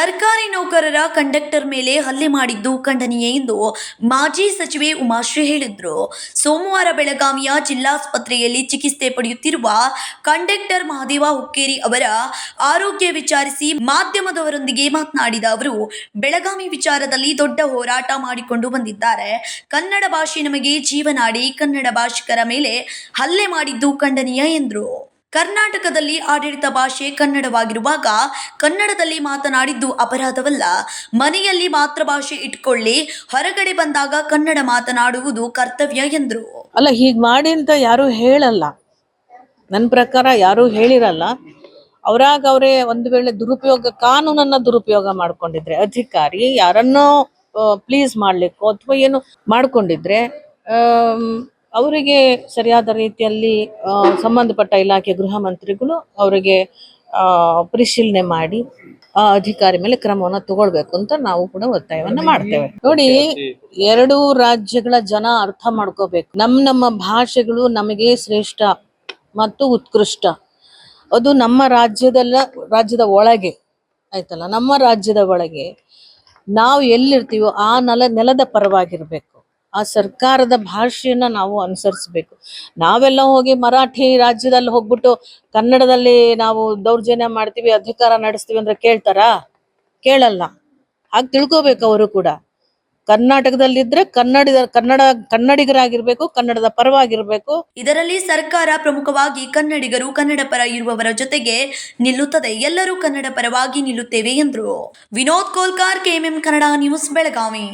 ಸರ್ಕಾರಿ ನೌಕರರ ಕಂಡಕ್ಟರ್ ಮೇಲೆ ಹಲ್ಲೆ ಮಾಡಿದ್ದು ಖಂಡನೀಯ ಎಂದು ಮಾಜಿ ಸಚಿವೆ ಉಮಾಶ್ರೀ ಹೇಳಿದರು. ಸೋಮವಾರ ಬೆಳಗಾವಿಯ ಜಿಲ್ಲಾಸ್ಪತ್ರೆಯಲ್ಲಿ ಚಿಕಿತ್ಸೆ ಪಡೆಯುತ್ತಿರುವ ಕಂಡಕ್ಟರ್ ಮಹದೇವ ಹುಕ್ಕೇರಿ ಅವರ ಆರೋಗ್ಯ ವಿಚಾರಿಸಿ ಮಾಧ್ಯಮದವರೊಂದಿಗೆ ಮಾತನಾಡಿದ ಅವರು, ಬೆಳಗಾವಿ ವಿಚಾರದಲ್ಲಿ ದೊಡ್ಡ ಹೋರಾಟ ಮಾಡಿಕೊಂಡು ಬಂದಿದ್ದಾರೆ. ಕನ್ನಡ ಭಾಷೆ ನಮಗೆ ಜೀವನಾಡಿ. ಕನ್ನಡ ಭಾಷಿಕರ ಮೇಲೆ ಹಲ್ಲೆ ಮಾಡಿದ್ದು ಖಂಡನೀಯ ಎಂದರು. ಕರ್ನಾಟಕದಲ್ಲಿ ಆಡಳಿತ ಭಾಷೆ ಕನ್ನಡವಾಗಿರುವಾಗ ಕನ್ನಡದಲ್ಲಿ ಮಾತನಾಡಿದ್ದು ಅಪರಾಧವಲ್ಲ. ಮನೆಯಲ್ಲಿ ಮಾತೃಭಾಷೆ ಇಟ್ಕೊಳ್ಳಿ, ಹೊರಗಡೆ ಬಂದಾಗ ಕನ್ನಡ ಮಾತನಾಡುವುದು ಕರ್ತವ್ಯ ಎಂದರು. ಅಲ್ಲ, ಹೀಗೆ ಮಾಡಿ ಅಂತ ಯಾರು ಹೇಳಲ್ಲ, ನನ್ನ ಪ್ರಕಾರ ಯಾರು ಹೇಳಿರಲ್ಲ. ಅವರೇ ಒಂದು ವೇಳೆ ಕಾನೂನನ್ನ ದುರುಪಯೋಗ ಮಾಡ್ಕೊಂಡಿದ್ರೆ, ಅಧಿಕಾರಿ ಯಾರನ್ನೋ ಪ್ಲೀಸ್ ಮಾಡ್ಲಿಕ್ಕೋ ಅಥವಾ ಏನು ಮಾಡ್ಕೊಂಡಿದ್ರೆ ಅವರಿಗೆ ಸರಿಯಾದ ರೀತಿಯಲ್ಲಿ ಸಂಬಂಧಪಟ್ಟ ಇಲಾಖೆ ಗೃಹ ಮಂತ್ರಿಗಳು ಅವರಿಗೆ ಪರಿಶೀಲನೆ ಮಾಡಿ ಆ ಅಧಿಕಾರಿ ಮೇಲೆ ಕ್ರಮವನ್ನು ತಗೊಳ್ಬೇಕು ಅಂತ ನಾವು ಕೂಡ ಒತ್ತಾಯವನ್ನ ಮಾಡ್ತೇವೆ. ನೋಡಿ, ಎರಡು ರಾಜ್ಯಗಳ ಜನ ಅರ್ಥ ಮಾಡ್ಕೋಬೇಕು. ನಮ್ಮ ಭಾಷೆಗಳು ನಮಗೆ ಶ್ರೇಷ್ಠ ಮತ್ತು ಉತ್ಕೃಷ್ಟ. ಅದು ನಮ್ಮ ರಾಜ್ಯದ ಒಳಗೆ ಆಯ್ತಲ್ಲ, ನಮ್ಮ ರಾಜ್ಯದ ಒಳಗೆ ನಾವು ಎಲ್ಲಿರ್ತೀವೋ ಆ ನೆಲದ ಪರವಾಗಿರ್ಬೇಕು. ಆ ಸರ್ಕಾರದ ಭಾಷೆಯನ್ನ ನಾವು ಅನುಸರಿಸಬೇಕು. ನಾವೆಲ್ಲ ಹೋಗಿ ಮರಾಠಿ ರಾಜ್ಯದಲ್ಲಿ ಹೋಗ್ಬಿಟ್ಟು ಕನ್ನಡದಲ್ಲಿ ನಾವು ದೌರ್ಜನ್ಯ ಮಾಡ್ತೀವಿ, ಅಧಿಕಾರ ನಡೆಸ್ತೀವಿ ಅಂದ್ರೆ ಕೇಳಲ್ಲ. ಹಾಗೆ ತಿಳ್ಕೋಬೇಕು. ಅವರು ಕೂಡ ಕರ್ನಾಟಕದಲ್ಲಿದ್ರೆ ಕನ್ನಡಿಗರಾಗಿರ್ಬೇಕು, ಕನ್ನಡದ ಪರವಾಗಿರ್ಬೇಕು. ಇದರಲ್ಲಿ ಸರ್ಕಾರ ಪ್ರಮುಖವಾಗಿ ಕನ್ನಡಿಗರು ಕನ್ನಡ ಪರ ಇರುವವರ ಜೊತೆಗೆ ನಿಲ್ಲುತ್ತದೆ. ಎಲ್ಲರೂ ಕನ್ನಡ ಪರವಾಗಿ ನಿಲ್ಲುತ್ತೇವೆ ಎಂದರು. Vinod Kolkar, KMM Kannada news, Belagavi.